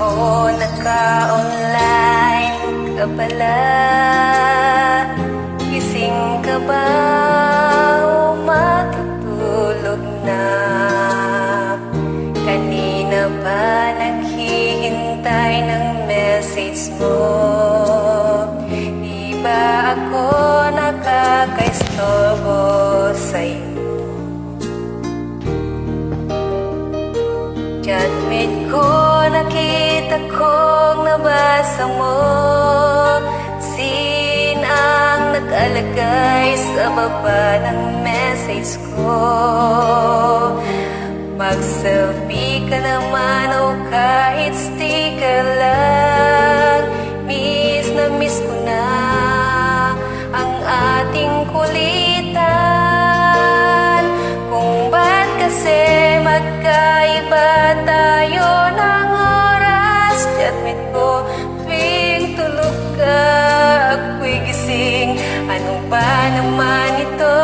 ko naka-online ka pala. Gising ka ba o matutulog na? Kanina pa naghihintay ng message mo. Di ba ako nakakaistorbo sa'yo? Chatmate ko, nakita kong nabasa mo. Sin ang nakalagay sa baba ng message ko. Mag-selfie ka naman o kahit sticker lang. Miss na miss ko na ang ating kulitan. Kung ba't kasi magkaiba tayo ng oras. Chatmate ko tuwing tulog ka, ako'y gising. Ano ba naman ito?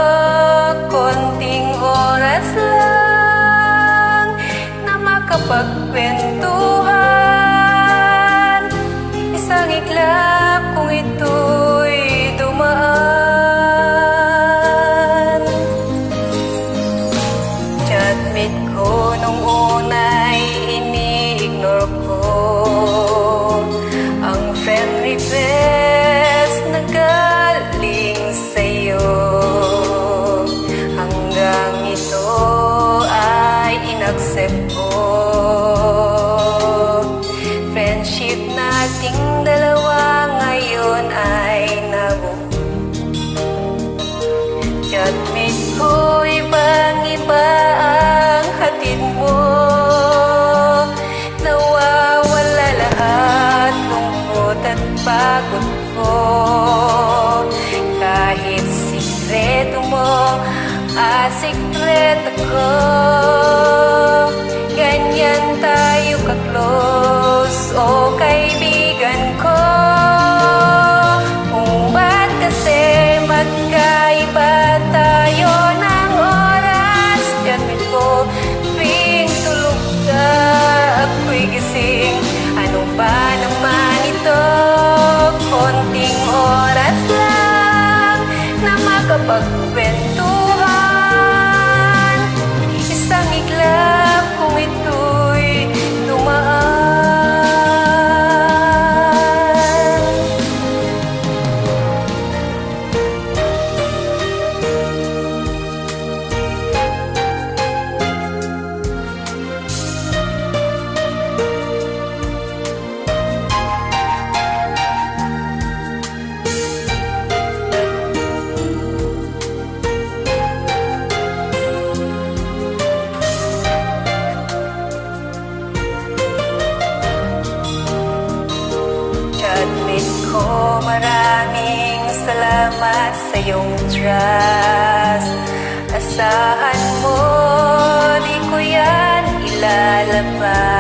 Konting oras lang na makapagkwentuhan. Isang iglap kung ito'y dumaan. Chatmate ko nung una'y ini-ignore ko ang friend request na galing sa'yo. Hanggang ito ay inaccept ko. Friendship nating dalawa ngayon ay nabuo. Chatmate ko, ibang-iba ang hatid mo. Nawawala lahat lungkot at pagod ko. Kahit sikreto mo at sikreto ko, ganyan tayo ka-close, o kaibigan ko. Kung ba't kasi magkaiba tayo ng oras. Chatmate ko tuwing tulog ka, ako'y gising. Ano ba naman ito? Konting oras lang na makapagkwentuhan. Isang iglap kung ito'y dumaan. Chatmate ko, maraming salamat sa iyong trust. Asahan mo, di ko yan ilalabas.